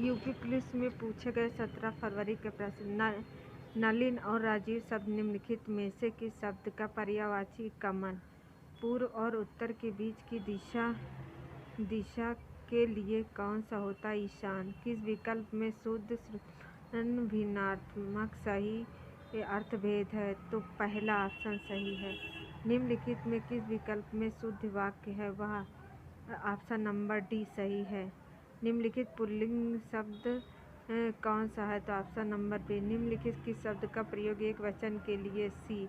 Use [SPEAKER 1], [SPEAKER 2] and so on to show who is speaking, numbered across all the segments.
[SPEAKER 1] UP police में पूछे गए 17 फरवरी के प्रश्न। नलिन और राजीव शब्द निम्नलिखित में से किस शब्द का पर्यायवाची कमन? पूर्व और उत्तर के बीच की दिशा के लिए कौन सा होता है? ईशान। किस विकल्प में शुद्ध भिन्नात्मक सही अर्थभेद है? तो पहला ऑप्शन सही है। निम्नलिखित में किस विकल्प में शुद्ध वाक्य है? वह ऑप्शन नंबर डी सही है। निम्नलिखित पुल्लिंग शब्द कौन सा है? तो ऑप्शन नंबर बी। निम्नलिखित किस शब्द का प्रयोग एक वचन के लिए? सी।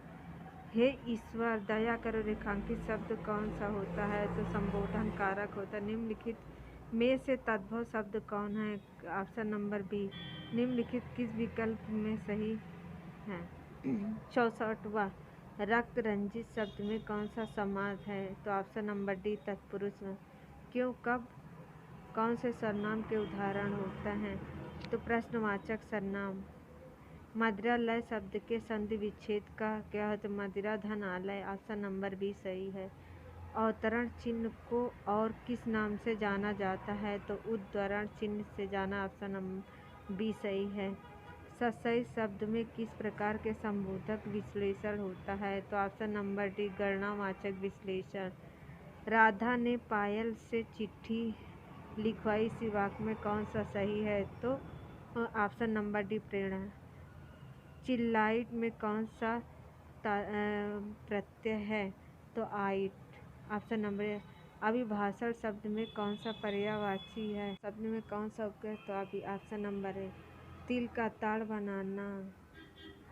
[SPEAKER 1] हे ईश्वर दया करो रेखांकित शब्द कौन सा होता है? तो संबोधन कारक होता है। निम्नलिखित में से तद्भव शब्द कौन है? Option number B. निम्नलिखित किस विकल्प में सही है? 64वां रक्त रंजित शब्द में कौन सा समास है? तो ऑप्शन नंबर डी तत्पुरुष में। क्यों, कब, कौन से सर्वनाम के उदाहरण होते हैं? तो प्रश्नवाचक सर्वनाम। मदिरा लय शब्द के संधि विच्छेद का क्या है? तो मदिरा धन आलय। ऑप्शन नंबर बी सही है। अवतरण चिन्ह को और किस नाम से जाना जाता है? तो उद्धरण चिन्ह से जाना। ऑप्शन नंबर बी सही है। ससई शब्द में किस प्रकार के संबोधक विश्लेषण होता है? तो ऑप्शन नंबर डी गणनावाचक विश्लेषण। राधा ने पायल से चिट्ठी लिखवाई, इसी वाक्य में कौन सा सही है? तो ऑप्शन नंबर डी प्रेरणा। चिल्लाइट में कौन सा प्रत्यय है? तो आइट। Option number. अभिभाषण शब्द में कौन सा पर्यायवाची है? शब्द में कौन सा उपक्रिया? तो अभी ऑप्शन नंबर है। तिल का ताड़ बनाना।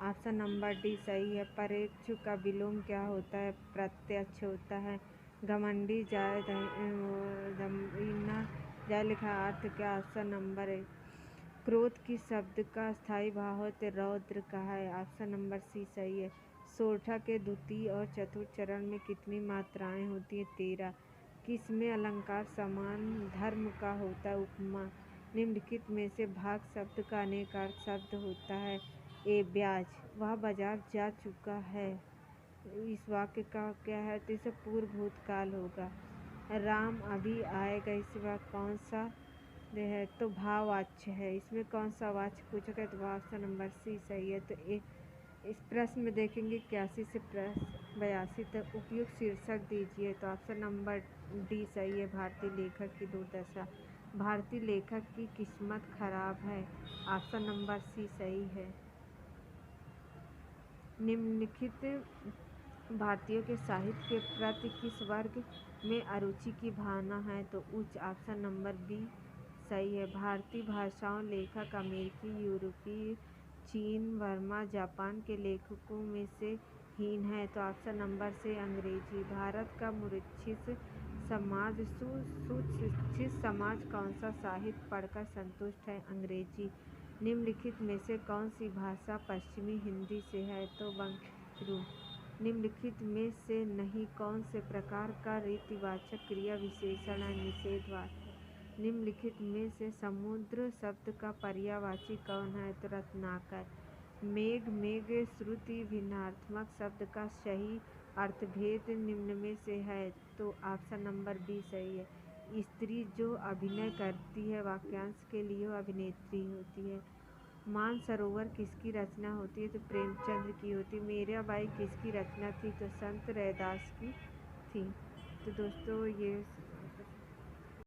[SPEAKER 1] ऑप्शन नंबर डी सही है। परेक्षु का विलोम क्या होता है? प्रत्यक्ष होता है। घमंडी जाय जाय लिखा अर्थ क्या? ऑप्शन नंबर है। क्रोध किस शब्द का स्थायी भाव है? रौद्र का है। ऑप्शन नंबर सी सही है। सोरठा के द्वितीय और चतुर्थ चरण में कितनी मात्राएं होती है? 13। किसमें अलंकार समान धर्म का होता है? उपमा। निम्नलिखित में से भाग शब्द का अनेकार्थ शब्द होता है? ए ब्याज। वह बाजार जा चुका है, इस वाक्य का क्या है? तो इसे पूर्व भूतकाल होगा। राम अभी आएगा, इस वाक्य कौन सा है? तो भाववाच्य है। इसमें कौन सा वाच्य पूछा गया? तो ऑप्शन नंबर सी सही है। तो इस प्रश्न में देखेंगे 81 से 82 तक उपयुक्त शीर्षक दीजिए। तो ऑप्शन नंबर डी सही है। भारतीय लेखक की दुर्दशा। भारतीय लेखक की किस्मत खराब है। ऑप्शन नंबर सी सही है। निम्नलिखित भारतीयों के साहित्य के प्रति किस वर्ग में अरुचि की भावना है? तो उच्च। ऑप्शन नंबर बी सही है। भारतीय भाषाओं लेखक अमेरिकी, यूरोपीय, चीन, बर्मा, जापान के लेखकों में से हीन है। तो ऑप्शन नंबर से अंग्रेजी। भारत का मूर्छित समाज सुशिक्षित समाज कौन सा साहित्य पढ़कर संतुष्ट है? अंग्रेजी। निम्नलिखित में से कौन सी भाषा पश्चिमी हिंदी से है? तो बंगाली। निम्नलिखित में से नहीं कौन से प्रकार का रीतिवाचक क्रिया विशेषण है? निषेधवाचक। निम्नलिखित में से समुद्र शब्द का पर्यायवाची कौन है? तो रत्नाकर। मेघ मेघ श्रुति भिन्नार्थक शब्द का सही अर्थभेद निम्न में से है? तो ऑप्शन नंबर बी सही है। स्त्री जो अभिनय करती है वाक्यांश के लिए वो अभिनेत्री होती है। मानसरोवर किसकी रचना होती है? तो प्रेमचंद की होती है। मीराबाई किसकी रचना थी? तो संत रैदास की थी। तो दोस्तों ये